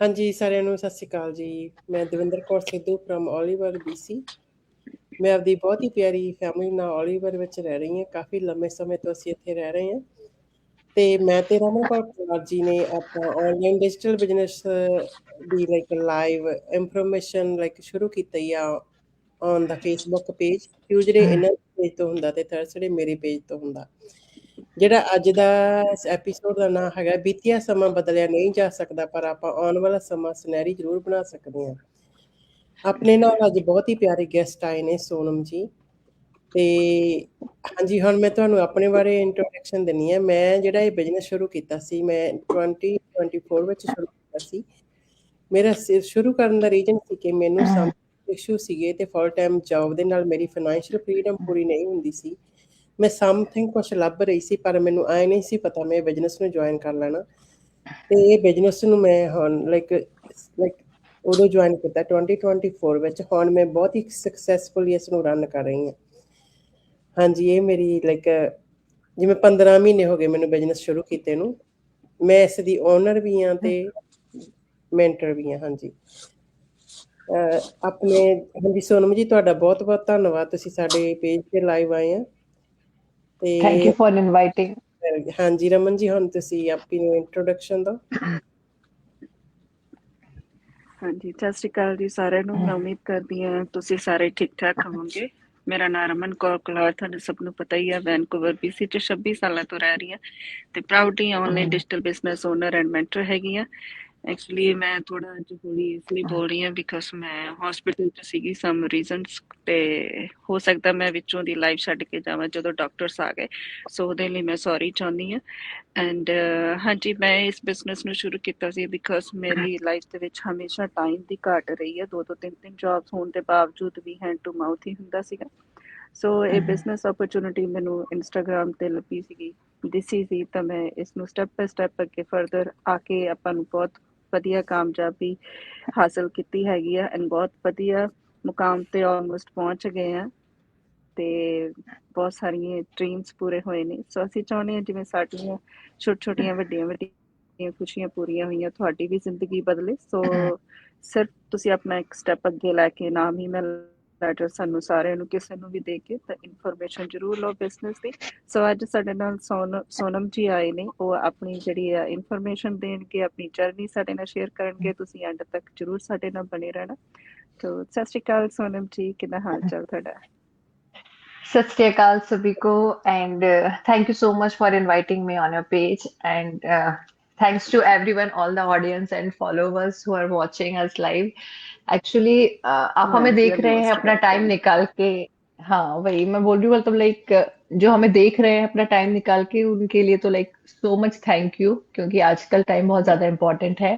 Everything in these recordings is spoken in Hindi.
ਹਾਂਜੀ, ਸਾਰਿਆਂ ਨੂੰ ਸਤਿ ਸ਼੍ਰੀ ਅਕਾਲ ਜੀ। ਮੈਂ Davinder Kaur Sidhu from Oliver BC। ਮੈਂ ਆਪਦੀ ਬਹੁਤ ਹੀ ਪਿਆਰੀ ਫੈਮਿਲੀ ਨਾਲ ਓਲੀਵਰ ਵਿੱਚ ਰਹਿ ਰਹੀ ਹਾਂ। ਕਾਫੀ ਲੰਮੇ ਸਮੇਂ ਤੋਂ ਅਸੀਂ ਇੱਥੇ ਰਹਿ ਰਹੇ ਹਾਂ ਤੇ ਮੈਂ ਤੇ ਰਮਨ ਕੌਰ ਕੁਮਾਰ ਜੀ ਨੇ ਆਪਾਂ ਆਨਲਾਈਨ ਡਿਜੀਟਲ ਬਿਜ਼ਨਸ ਦੀ ਲਾਈਵ ਇਨਫੋਰਮੇਸ਼ਨ ਸ਼ੁਰੂ ਕੀਤੀ ਆ on the Facebook page. Tuesday ਇਹਨਾਂ ਪੇਜ ਤੋਂ ਹੁੰਦਾ ਤੇ ਥਰਸਡੇ ਮੇਰੇ ਪੇਜ ਤੋਂ ਹੁੰਦਾ। ਜਿਹੜਾ ਅੱਜ ਦਾ ਐਪੀਸੋਡ ਦਾ ਨਾਂ ਹੈਗਾ ਬੀਤਿਆ ਸਮਾਂ ਬਦਲਿਆ ਨਹੀਂ ਜਾ ਸਕਦਾ, ਪਰ ਆਪਾਂ ਆਉਣ ਵਾਲਾ ਸਮਾਂ ਸੁਨਹਿਰੀ ਜ਼ਰੂਰ ਬਣਾ ਸਕਦੇ ਹਾਂ। ਆਪਣੇ ਨਾਲ ਅੱਜ ਬਹੁਤ ਹੀ ਪਿਆਰੇ ਗੈਸਟ ਆਏ ਨੇ, ਸੋਨਮ ਜੀ। ਤੇ ਹਾਂਜੀ, ਹੁਣ ਮੈਂ ਤੁਹਾਨੂੰ ਆਪਣੇ ਬਾਰੇ ਇੰਟਰੋਡਕਸ਼ਨ ਦਿੰਦੀ ਹਾਂ। ਮੈਂ ਜਿਹੜਾ ਇਹ ਬਿਜ਼ਨਸ ਸ਼ੁਰੂ ਕੀਤਾ ਸੀ, ਮੈਂ 2024 ਵਿੱਚ ਸ਼ੁਰੂ ਕੀਤਾ ਸੀ। ਮੇਰਾ ਸ਼ੁਰੂ ਕਰਨ ਦਾ ਰੀਜ਼ਨ ਸੀ ਕਿ ਮੈਨੂੰ ਸਮ ਇਸ਼ੂ ਸੀਗੇ ਤੇ ਫੁੱਲ ਟਾਈਮ ਜੌਬ ਦੇ ਨਾਲ ਮੇਰੀ ਫਾਈਨੈਂਸ਼ੀਅਲ ਫਰੀडम ਪੂਰੀ ਨਹੀਂ ਹੁੰਦੀ ਸੀ। ਮੈਂ ਸਮਥਿੰਗ ਕੁਛ ਲੱਭ ਰਹੀ ਸੀ, ਪਰ ਮੈਨੂੰ ਐ ਨਹੀਂ ਸੀ ਪਤਾ ਮੈਂ ਬਿਜ਼ਨਸ ਨੂੰ ਜੁਆਇਨ ਕਰ ਲੈਣਾ। ਤੇ ਇਹ ਬਿਜ਼ਨਸ ਨੂੰ ਮੈਂ ਹੁਣ ਲਾਈਕ ਉਦੋਂ ਜੁਆਇਨ ਕੀਤਾ 2024 ਵਿੱਚ। ਹੁਣ ਮੈਂ ਬਹੁਤ ਹੀ ਸਕਸੈਸਫੁਲੀ ਇਸ ਨੂੰ ਰਨ ਕਰ ਰਹੀ ਹਾਂ। ਹਾਂਜੀ, ਇਹ ਮੇਰੀ ਜਿਵੇਂ 15 ਮਹੀਨੇ ਹੋ ਗਏ ਮੈਨੂੰ ਬਿਜ਼ਨਸ ਸ਼ੁਰੂ ਕੀਤੇ ਨੂੰ। ਮੈਂ ਇਸ ਦੀ ਓਨਰ ਵੀ ਹਾਂ ਤੇ ਮੈਂਟਰ ਵੀ ਹਾਂ। ਹਾਂਜੀ, ਆਪਣੇ ਹਾਂਜੀ ਸੋਨਮ ਜੀ, ਤੁਹਾਡਾ ਬਹੁਤ ਬਹੁਤ ਧੰਨਵਾਦ, ਤੁਸੀਂ ਸਾਡੇ ਪੇਜ ਤੇ ਲਾਈਵ ਆਏ ਆ। Thank ਤੇ you for inviting. ਹਾਂਜੀ ਰਮਨ ਜੀ, ਹੁਣ ਤੁਸੀਂ ਆਪਣੀ ਇੰਟਰੋਡਕਸ਼ਨ ਦਿਓ। ਹਾਂਜੀ, ਸਤਿ ਸ਼੍ਰੀ ਅਕਾਲ ਜੀ ਸਾਰਿਆਂ ਨੂੰ। ਮੈਂ ਉਮੀਦ ਕਰਦੀ ਹਾਂ ਤੁਸੀਂ ਸਾਰੇ ਠੀਕ ਠਾਕ ਹੋਵੋਗੇ। ਮੇਰਾ ਨਾਮ ਰਮਨ ਕੌਰ ਕੁਲਾਰ, ਤੁਹਾਨੂੰ ਸਭ ਨੂੰ ਪਤਾ ਹੀ ਆ। ਵੈਨਕੂਵਰ BC 'ਚ 26 ਸਾਲਾਂ ਤੋਂ ਰਹਿ ਰਹੀ ਹਾਂ ਤੇ proudly online digital business owner and mentor ਹੈਗੀ ਆ। ਐਕਚੁਅਲੀ ਮੈਂ ਥੋੜਾ ਅੱਜ ਹੌਲੀ ਇਸ ਲਈ ਬੋਲ ਰਹੀ ਹਾਂ ਬਿਕਾਸ ਮੈਂ ਹਸਪੀਟਲ 'ਚ ਸੀਗੀ ਸਮ ਰੀਜ਼ਨਸ, ਤੇ ਹੋ ਸਕਦਾ ਮੈਂ ਵਿੱਚੋਂ ਦੀ ਲਾਈਵ ਛੱਡ ਕੇ ਜਾਵਾਂ ਜਦੋਂ ਡਾਕਟਰਸ ਆ ਗਏ, ਸੋ ਉਹਦੇ ਲਈ ਮੈਂ ਸੌਰੀ ਚਾਹੁੰਦੀ ਹਾਂ। ਐਂਡ ਹਾਂਜੀ, ਮੈਂ ਇਸ ਬਿਜ਼ਨਸ ਨੂੰ ਸ਼ੁਰੂ ਕੀਤਾ ਸੀ ਬਿਕਾਸ ਮੇਰੀ ਲਾਈਫ ਦੇ ਵਿੱਚ ਹਮੇਸ਼ਾ ਟਾਈਮ ਦੀ ਘਾਟ ਰਹੀ ਹੈ। ਦੋ ਤਿੰਨ ਜੌਬਸ ਹੋਣ ਦੇ ਬਾਵਜੂਦ ਵੀ ਹੈਂਡ ਟੂ ਮਾਊਥ ਹੀ ਹੁੰਦਾ ਸੀਗਾ। ਸੋ ਇਹ ਬਿਜ਼ਨਸ ਓਪਰਚੁਨਿਟੀ ਮੈਨੂੰ ਇੰਸਟਾਗ੍ਰਾਮ ਤੇ ਲੱਭੀ ਸੀਗੀ, ਦਿਸੀ ਸੀ, ਤਾਂ ਮੈਂ ਇਸ ਨੂੰ ਸਟੈਪ ਬਾਏ ਸਟੈਪ ਅੱਗੇ ਫਰਦਰ ਆ ਕੇ ਆਪਾਂ ਨੂੰ ਬਹੁਤ ਵਧੀਆ ਕਾਮਯਾਬੀ ਹਾਸਲ ਕੀਤੀ ਹੈਗੀ ਆ ਐਂਡ ਬਹੁਤ ਵਧੀਆ ਮੁਕਾਮ ਤੇ ਆਲਮੋਸਟ ਪਹੁੰਚ ਗਏ ਆ ਤੇ ਬਹੁਤ ਸਾਰੀਆਂ ਡ੍ਰੀਮਸ ਪੂਰੇ ਹੋਏ ਨੇ। ਸੋ ਅਸੀਂ ਚਾਹੁੰਦੇ ਹਾਂ ਜਿਵੇਂ ਸਾਡੀਆਂ ਛੋਟੀਆਂ ਵੱਡੀਆਂ ਖੁਸ਼ੀਆਂ ਪੂਰੀਆਂ ਹੋਈਆਂ, ਤੁਹਾਡੀ ਵੀ ਜ਼ਿੰਦਗੀ ਬਦਲੇ। ਸੋ ਸਿਰਫ ਤੁਸੀਂ ਆਪਣਾ ਇੱਕ ਸਟੈਪ ਅੱਗੇ ਲੈ ਕੇ ਨਾਮ ਈਮੇਲ ਲੈਟਰ ਸਾਨੂੰ ਸਾਰਿਆਂ ਨੂੰ ਕਿਸੇ ਨੂੰ ਵੀ ਦੇ ਕੇ ਤਾਂ ਇਨਫੋਰਮੇਸ਼ਨ ਜ਼ਰੂਰ ਲਓ ਬਿਜ਼ਨਸ ਦੀ। ਸੋ ਅੱਜ ਸਾਡੇ ਨਾਲ ਸੋਨਮ ਜੀ ਆਏ ਨੇ, ਉਹ ਆਪਣੀ ਜਿਹੜੀ ਆ ਇਨਫੋਰਮੇਸ਼ਨ ਦੇਣਗੇ, ਆਪਣੀ ਜਰਨੀ ਸਾਡੇ ਨਾਲ ਸ਼ੇਅਰ ਕਰਨਗੇ। ਤੁਸੀਂ ਐਂਡ ਤੱਕ ਜ਼ਰੂਰ ਸਾਡੇ ਨਾਲ ਬਣੇ ਰਹਿਣਾ। ਤੋ ਸਤਿ ਸ਼੍ਰੀ ਅਕਾਲ ਸੋਨਮ ਜੀ, ਕਿੱਦਾਂ ਹਾਲ ਚਾਲ ਤੁਹਾਡਾ? Sat Sri Akal Sabiko, and thank you so much for inviting me on your page. And thanks to everyone, all the audience and followers who are watching us live. Actually, आप हमें यू देख आर रहे हैं मोस्ट अपना टाइम वेलकम। निकाल के। हाँ, वही मैं बोल रही हूँ, मतलब लाइक जो हमें देख रहे हैं अपना टाइम निकाल के, उनके लिए तो like so much thank you, क्योंकि आजकल टाइम बहुत ज्यादा इम्पोर्टेंट है।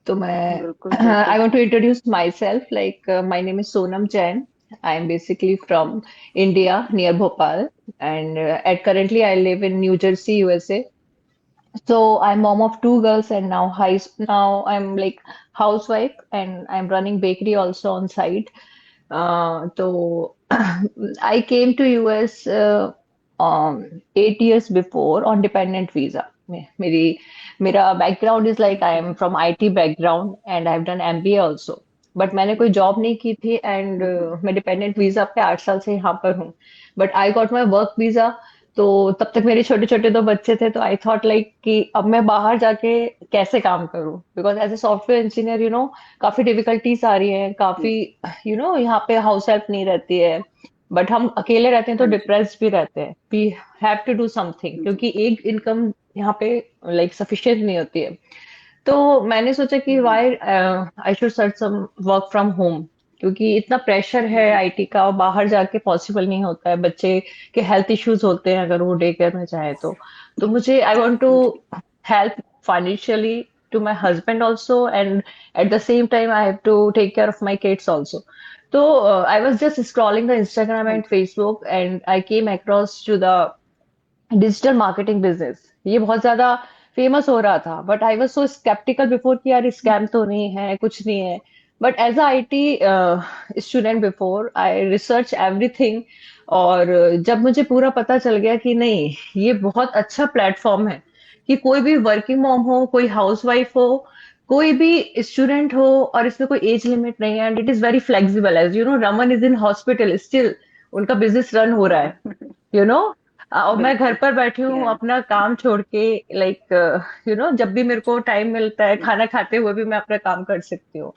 तो मैं बिल्कुल I बिल्कुल। want to introduce myself. Like my name is Sonam Jain. I am basically from India, near Bhopal, and at currently I live in New Jersey, USA. So I'm mom of two girls, and now I'm like housewife, and I'm running bakery also on side. So I came to US 8 years before on dependent visa. मेरी मेरा background is like I am from IT background and I've done MBA also. But मैंने कोई जॉब नहीं की थी एंड मैं डिपेंडेंट वीजा पे 8 साल से यहाँ पर हूँ. But I got my work visa. तो तब तक मेरे छोटे छोटे दो बच्चे थे, तो आई थॉट लाइक कि अब मैं बाहर जाके कैसे काम करूं, because as a software engineer काफी डिफिकल्टीज आ रही हैं, काफी यहाँ पे हाउस हेल्प नहीं रहती है. बट हम अकेले रहते हैं तो हाँ जी। डिप्रेस्ड भी रहते हैं. We have to do something, जी। क्योंकि एक इनकम यहाँ पे लाइक सफिशिएंट नहीं होती है. तो मैंने सोचा कि why I should search some work from home, क्योंकि इतना प्रेशर है जी। आईटी का, बाहर जाके पॉसिबल नहीं होता है. बच्चे के हेल्थ इश्यूज होते हैं अगर वो डे केयर में जाए तो मुझे आई वांट टू जी। Help financially to my husband also, and at the same time I have to take care of my kids also. So I was just scrolling the Instagram हाँ and जी। Facebook, and I came across to the digital marketing business. ये बहुत ज्यादा फेमस हो रहा था, but I was so sceptical before कि यार स्कैम तो नहीं है, कुछ नहीं है. But as a IT student before I research everything. और जब मुझे पूरा पता चल गया कि नहीं, ये बहुत अच्छा प्लेटफॉर्म है कि कोई भी वर्किंग मॉम हो, कोई हाउसवाइफ हो, कोई भी स्टूडेंट हो, और इसमें कोई एज लिमिट नहीं है, and it is very flexible, as you know Raman is in hospital still, उनका बिजनेस रन हो रहा है, यू नो और मैं घर बिल्कुल। पर बैठी हूँ या अपना काम छोड़ के, लाइक जब भी मेरे को टाइम मिलता है खाना खाते हुए भी मैं अपना काम कर सकती हूँ।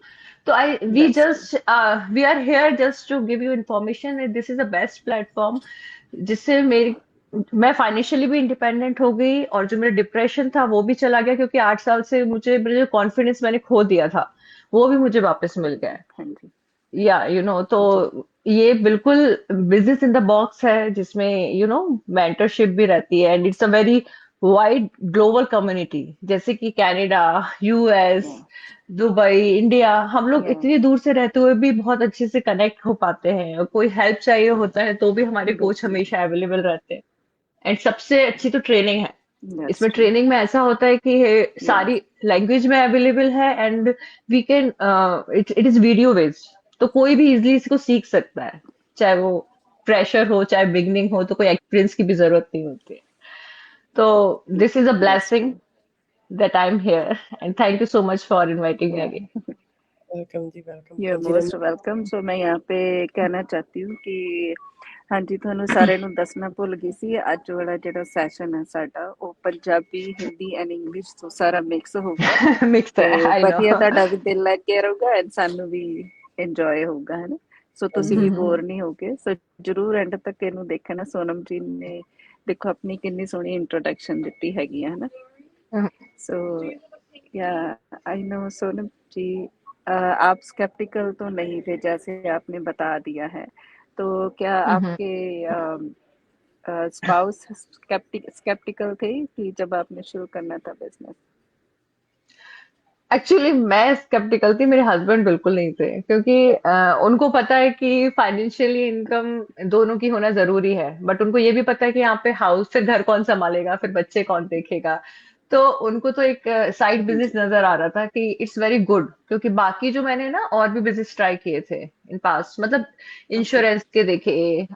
तो I we that's true. Just we are here just to give you information, this is the best platform जिससे मेरी मैं फाइनेंशियली भी इंडिपेंडेंट हो गई, और जो मेरा डिप्रेशन था वो भी चला गया, क्योंकि 8 साल से मुझे मेरा जो कॉन्फिडेंस मैंने खो दिया था वो भी मुझे वापस मिल गया है। हाँ जी। या तो जी। ये बिल्कुल बिजनेस इन द बॉक्स है, जिसमें मेंटरशिप भी रहती है, and it's a very wide global community, जैसे कि कनाडा, यूएस, या दुबई, इंडिया, हम लोग या इतनी दूर से रहते हुए भी बहुत अच्छे से कनेक्ट हो पाते हैं, और कोई हेल्प चाहिए होता है तो भी हमारे कोच बिल्कुल। हमेशा अवेलेबल रहते हैं। एंड सबसे अच्छी तो ट्रेनिंग है, दैट्स इसमें ट्रू। ट्रेनिंग में ऐसा होता है कि ये या सारी लैंग्वेज में अवेलेबल है, and we can it is video based, तो कोई भी इजीली इसको सीख सकता है, चाहे वो फ्रेशर हो चाहे बिगनिंग हो, तो कोई एक्सपीरियंस की भी जरूरत नहीं होती है। तो this is a that's blessing true. That I am here, and thank you so much for inviting me या अगेन। वेलकम जी, वेलकम। यू आर ਹਾਂਜੀ मोस्ट ਰਮਨ। वेलकम। सो मैं यहाँ पे कहना चाहती हूँ कि हाँ जी, ਤੁਹਾਨੂੰ ਸਾਰਿਆਂ ਨੂੰ ਦੱਸਣਾ ਭੁੱਲ ਗਈ ਸੀ, ਅੱਜ ਵਾਲਾ ਜਿਹੜਾ ਸੈਸ਼ਨ ਹੈ ਸਾਡਾ ਉਹ ਪੰਜਾਬੀ, ਹਿੰਦੀ ਐਂਡ ਇੰਗਲਿਸ਼ ਤੋਂ ਸਾਰਾ ਮਿਕਸ ਹੋਊਗਾ, मिक्स ਤੇ है, आई नो। ਵਧੀਆ ਤੁਹਾਡਾ ਵੀ ਦਿਲ ਲੱਗ ਗਿਆ ਰਹੂਗਾ ਐਂਡ ਸਾਨੂੰ ਵੀ ਇੰਜੋਏ ਹੋਊਗਾ, ਹੈ ਨਾ। ਸੋ ਤੁਸੀਂ ਵੀ ਬੋਰ ਨਹੀਂ ਹੋਗੇ। ਸੋ ਜਰੂਰ ਐਂਡ ਤੱਕ ਇਹਨੂੰ ਦੇਖਣਾ। ਸੋਨਮ ਜੀ ਨੇ ਦੇਖੋ ਆਪਣੀ ਕਿੰਨੀ ਸੋਹਣੀ ਇੰਟਰੋਡਕਸ਼ਨ ਦਿੱਤੀ ਹੈਗੀ ਹੈ ਨਾ। सो या आई नो सोनम जी, आप स्केप्टिकल तो नहीं थे जैसे आपने बता दिया है, तो क्या आपके स्पाउस स्केप्टिकल थे कि जब आपने शुरू करना था बिजनेस? एक्चुअली मैं स्केप्टिकल थी, मेरे हस्बैंड बिल्कुल नहीं थे, क्योंकि उनको पता है कि फाइनेंशियली इनकम दोनों की होना जरूरी है, बट उनको ये भी पता है कि यहाँ पे हाउस, फिर घर कौन संभालेगा, फिर बच्चे कौन देखेगा। तो उनको तो एक साइड हाँ बिजनेस जी। नजर आ रहा था कि इट्स वेरी गुड, क्योंकि बाकी जो मैंने ना और भी बिजनेस ट्राई किए थे इन पास्ट, मतलब ओके। इंश्योरेंस के देखे,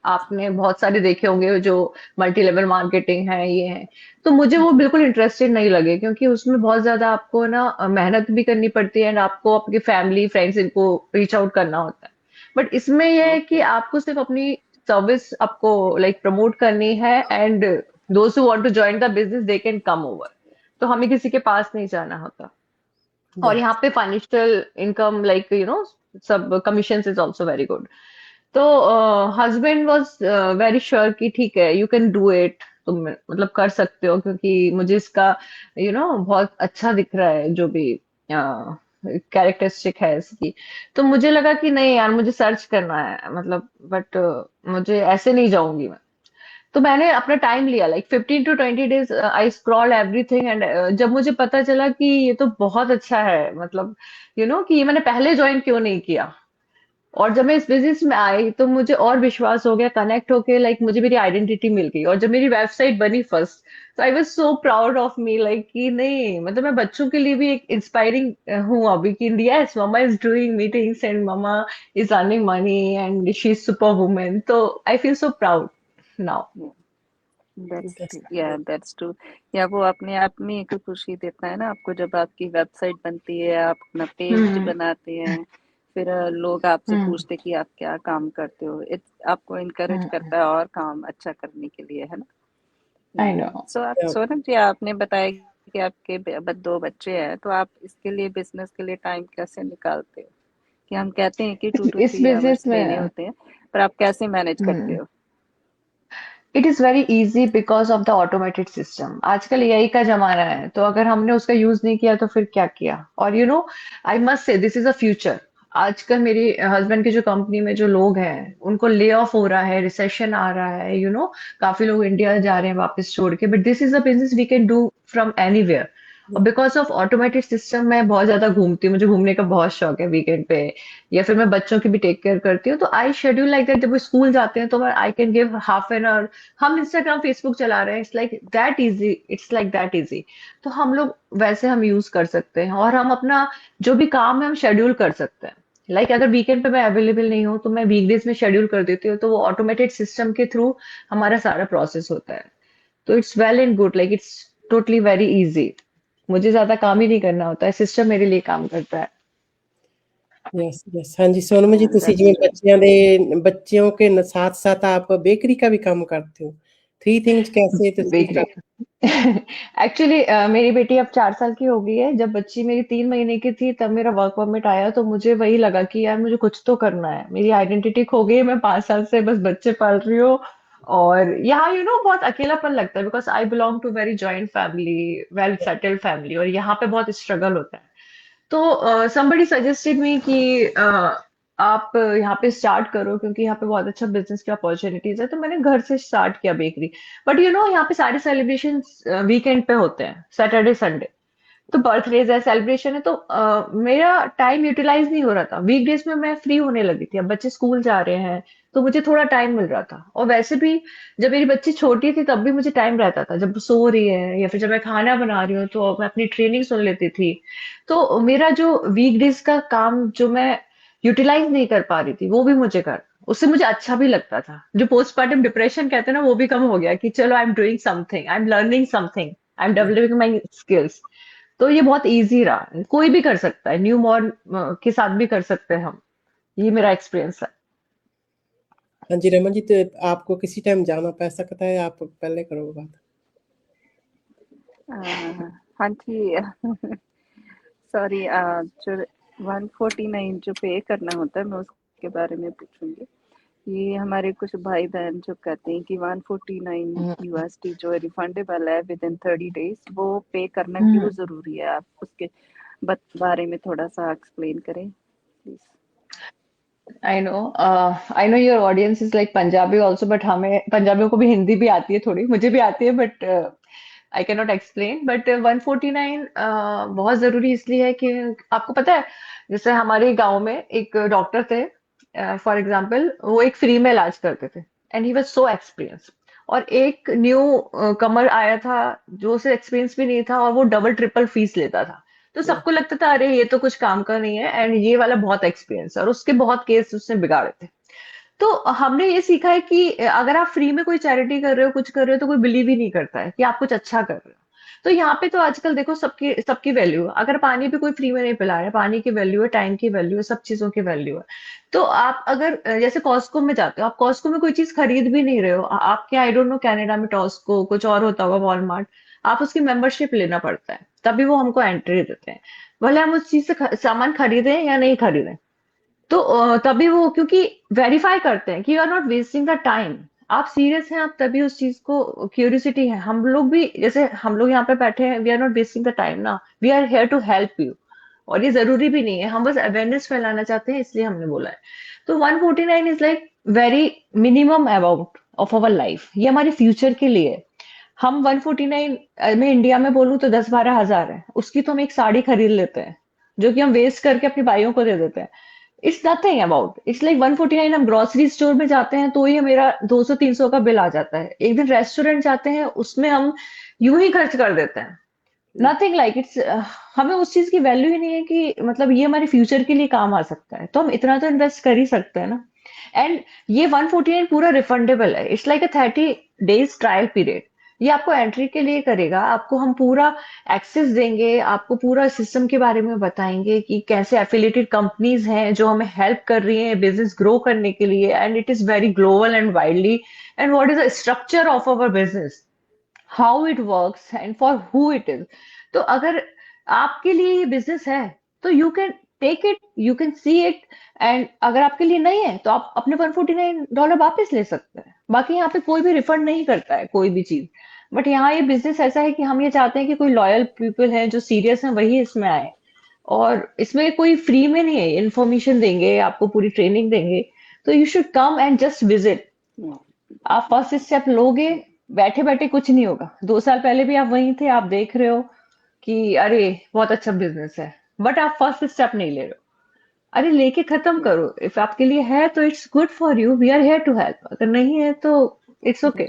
आपने बहुत सारे देखे होंगे जो मल्टी लेवल मार्केटिंग है, ये है। तो मुझे वो जी। बिल्कुल इंटरेस्टेड नहीं लगे, क्योंकि उसमें बहुत ज्यादा आपको ना मेहनत भी करनी पड़ती है, एंड आपको आपके फैमिली फ्रेंड्स इनको रीच आउट करना होता है। बट इसमें यह है कि ओके। आपको सिर्फ अपनी सर्विस आपको लाइक प्रमोट करनी है, and those who want to join the business they can come over, तो हमें किसी के पास नहीं जाना होता। और यहाँ यस। पे फाइनेंशियल इनकम लाइक सब commission is also very good. तो हस्बैंड वॉज वेरी श्योर कि ठीक है, यू कैन डू इट, तुम मतलब कर सकते हो, क्योंकि मुझे इसका बहुत अच्छा दिख रहा है जो भी कैरेक्टरिस्टिक है इसकी। तो मुझे लगा कि नहीं यार, मुझे सर्च करना है, मतलब बट मुझे ऐसे नहीं जाऊंगी मैं। तो मैंने अपना टाइम लिया, like 15 to 20 days I scroll everything, and जब मुझे पता चला कि ये तो बहुत अच्छा है, मतलब कि ये मैंने पहले ज्वाइन क्यों नहीं किया, और जब मैं इस बिजनेस में आई तो मुझे और विश्वास हो गया, कनेक्ट होके, लाइक मुझे मेरी आइडेंटिटी मिल गई, और जब मेरी वेबसाइट बनी फर्स्ट, तो आई was so proud of me, like कि नहीं, मतलब मैं बच्चों के लिए भी एक इंस्पायरिंग हूँ अभी, कि yes mamma is doing meetings and mamma is earning money and she is super women, तो I feel so proud now. That's that's yeah that's true. या वो अपने आप में एक खुशी देता है ना आपको, जब आपकी वेबसाइट बनती है, आप अपना पेज हम्म। बनाते हैं, फिर लोग आपसे हम्म। पूछते कि आप क्या काम करते हो, आपको इनकरेज हम्म। करता है और काम अच्छा करने के लिए, है आई ना। नो। सो आप सोनम जी, आपने बताया कि आपके दो बच्चे हैं, तो आप इसके लिए बिजनेस के लिए टाइम कैसे निकालते हो? कि हम कहते हैं कि टू टू इस थ्री बिजनेस आवर्स देने में होते हैं, पर आप कैसे मैनेज करते हो? It is very easy because of the automated system. आजकल एआई का जमाना है, तो अगर हमने उसका यूज नहीं किया तो फिर क्या किया। और I must say this is a future. आजकल मेरे हस्बैंड की जो कंपनी में जो लोग हैं उनको ले ऑफ हो रहा है, रिसेशन आ रहा है, काफी लोग इंडिया जा रहे हैं वापस छोड़ के, but this is a business we can do from anywhere. और बिकॉज ऑफ ऑटोमेटेड सिस्टम मैं बहुत ज्यादा घूमती हूँ, मुझे घूमने का बहुत शौक है वीकेंड पे, या फिर मैं बच्चों की भी टेक केयर करती हूँ, तो आई शेड्यूल लाइक दैट, जब वो स्कूल जाते हैं तो मैं I can give half an hour. हम इंस्टाग्राम फेसबुक चला रहे हैं, it's like that easy, it's like that easy. तो हम लोग वैसे हम यूज कर सकते हैं, और हम अपना जो भी काम है हम शेड्यूल कर सकते हैं। अगर वीकेंड पे मैं अवेलेबल नहीं हूँ तो मैं वीकडेज में शेड्यूल कर देती हूँ, तो वो ऑटोमेटेड सिस्टम के थ्रू हमारा सारा प्रोसेस होता है। तो it's well and good, like it's totally very easy. मुझे ज्यादा काम ही नहीं करना होता है, सिस्टम मेरे लिए काम करता है। यस यस हाँ जी सोनम जी ਤੁਸੀਂ दैट्स ਜਿਵੇਂ ट्रू। बच्चियों के साथ साथ आप बेकरी का भी काम करते हो थ्री थिंग्स कैसे ਤੁਸੀਂ बेकरी एक्चुअली मेरी बेटी अब 4 साल की हो गई है। जब बच्ची मेरी 3 महीने की थी तब मेरा वर्क परमिट आया, तो मुझे वही लगा कि यार मुझे कुछ तो करना है। मेरी आइडेंटिटी खो गई है, मैं 5 साल से बस बच्चे पाल रही हूँ। और यहाँ बहुत अकेलापन लगता है, because I belong to very joint family, well settled family, और यहाँ पे बहुत स्ट्रगल होता है। तो somebody suggested me कि आप यहाँ पे स्टार्ट करो, क्योंकि यहाँ पे बहुत अच्छा बिजनेस की अपॉर्चुनिटीज है। तो मैंने घर से स्टार्ट किया बेकरी। बट यहाँ पे सारे सेलिब्रेशन वीकेंड पे होते हैं, सैटरडे संडे। तो बर्थडेज है, सेलिब्रेशन है, तो मेरा टाइम यूटिलाइज नहीं हो रहा था। वीकडेज में मैं फ्री होने लगी थी, अब बच्चे स्कूल जा रहे हैं तो मुझे थोड़ा टाइम मिल रहा था। और वैसे भी जब मेरी बच्ची छोटी थी तब भी मुझे टाइम रहता था, जब वो सो रही है या फिर जब मैं खाना बना रही हूँ तो मैं अपनी ट्रेनिंग सुन लेती थी। तो मेरा जो वीकडेज का काम जो मैं यूटिलाइज नहीं कर पा रही थी, वो भी मुझे कर उससे मुझे अच्छा भी लगता था। जो पोस्टमार्टम डिप्रेशन कहते हैं ना, वो भी कम हो गया कि चलो I am doing something, I am learning something, I am developing my skills. तो ये बहुत इजी रहा, कोई भी कर सकता है, न्यू मॉर्न के साथ भी कर सकते हैं हम। ये मेरा एक्सपीरियंस है। हाँ जी रमन जी तो आपको किसी टाइम जाना पड़ सकता है आप पहले करो बात हाँ जी। सॉरी, जो 149 जो पे करना होता है मैं उसके बारे में पूछूंगी। ये हमारे कुछ भाई बहन जो कहते हैं कि 149 हम्म, यूएसडी जो रिफंडेबल है विद इन 30 डेज, वो पे करना क्यों हम्म, जरूरी है? आप उसके बारे में थोड़ा सा एक्सप्लेन करें please. I know your audience is like Punjabi also, but हमें पंजाबियों को भी हिंदी भी आती है थोड़ी, मुझे भी आती है, but I can not explain. But 149 बहुत जरूरी इसलिए है कि आपको पता है, जैसे हमारे गांव में एक डॉक्टर थे, फॉर एग्जाम्पल वो एक फ्री में इलाज करते थे, and he was so experience. और एक न्यू कमर आया था जो उसे एक्सपीरियंस भी नहीं था, और वो डबल ट्रिपल फीस लेता था। तो सबको लगता था अरे ये तो कुछ काम का नहीं है, एंड ये वाला बहुत एक्सपीरियंस है, और उसके बहुत केस उसने बिगाड़े थे। तो हमने ये सीखा है कि अगर आप फ्री में कोई चैरिटी कर रहे हो, कुछ कर रहे हो, तो कोई बिलीव ही नहीं करता है कि आप कुछ अच्छा कर रहे हो। तो यहाँ पे तो आजकल देखो सबकी सबकी वैल्यू है। अगर पानी भी कोई फ्री में नहीं पिला रहा है, पानी की वैल्यू है, टाइम की वैल्यू है, सब चीजों की वैल्यू है। तो आप अगर जैसे कॉस्को में जाते हो, आप कॉस्को में कोई चीज खरीद भी नहीं रहे हो, आपके आई डोंट नो कनाडा में टॉस्को कुछ और होता होगा, वॉलमार्ट, आप उसकी मेंबरशिप लेना पड़ता है, तभी वो हमको एंट्री देते हैं। भले हम उस चीज से सामान खरीदें या नहीं खरीदें। तो तभी वो, क्योंकि वेरीफाई करते हैं कि you are not wasting the time, आप सीरियस हैं, आप तभी उस चीज को, क्यूरियोसिटी है। हम लोग भी, जैसे हम लोग यहाँ पे बैठे हैं, we are not wasting the time ना, we are here to help you. और ये जरूरी भी नहीं है, हम बस अवेयरनेस फैलाना चाहते हैं, इसलिए हमने बोला है। तो 149 is like very minimum amount of our life, ये हमारे फ्यूचर के लिए है। हम 149 में इंडिया में बोलूं तो 10-12 हजार है, उसकी तो हम एक साड़ी खरीद लेते हैं, जो कि हम वेस्ट करके अपनी भाइयों को दे देते हैं। It's nothing about, it's like 149। हम ग्रोसरी स्टोर में जाते हैं तो ही मेरा 200-300 का बिल आ जाता है। एक दिन रेस्टोरेंट जाते हैं, उसमें हम यूं ही खर्च कर देते हैं। नथिंग लाइक इट्स, हमें उस चीज की वैल्यू ही नहीं है कि मतलब ये हमारे फ्यूचर के लिए काम आ सकता है, तो हम इतना तो इन्वेस्ट कर ही सकते हैं ना। एंड ये 149 पूरा रिफंडेबल है, it's like a 30 days trial period. ये आपको एंट्री के लिए करेगा, आपको हम पूरा एक्सेस देंगे, आपको पूरा सिस्टम के बारे में बताएंगे कि कैसे एफिलिएटेड कंपनीज हैं जो हमें हेल्प कर रही हैं बिजनेस ग्रो करने के लिए, and it is very global and widely. And what is the structure of our business, how it works and for who it is. तो अगर आपके लिए ये बिजनेस है तो you can take it, you can see it. And अगर आपके लिए नहीं है तो आप अपने $149 वापस ले सकते हैं। बाकी यहाँ पे कोई भी रिफंड नहीं करता है कोई भी चीज। बट यहाँ ये बिजनेस ऐसा है कि हम ये चाहते हैं कि कोई लॉयल पीपल है जो सीरियस है वही इसमें आए। और इसमें कोई फ्री में नहीं है, इन्फॉर्मेशन देंगे आपको, पूरी ट्रेनिंग देंगे। तो you should come and just visit. आप फर्स्ट स्टेप लोगे, बैठे बैठे कुछ नहीं होगा। 2 साल पहले भी आप वहीं थे, आप देख रहे हो कि अरे बहुत अच्छा बिजनेस है, बट आप फर्स्ट स्टेप नहीं ले रहे हो। अरे लेके खत्म करो, इफ आपके लिए है तो it's good for you, we are here to help, अगर नहीं है तो it's okay.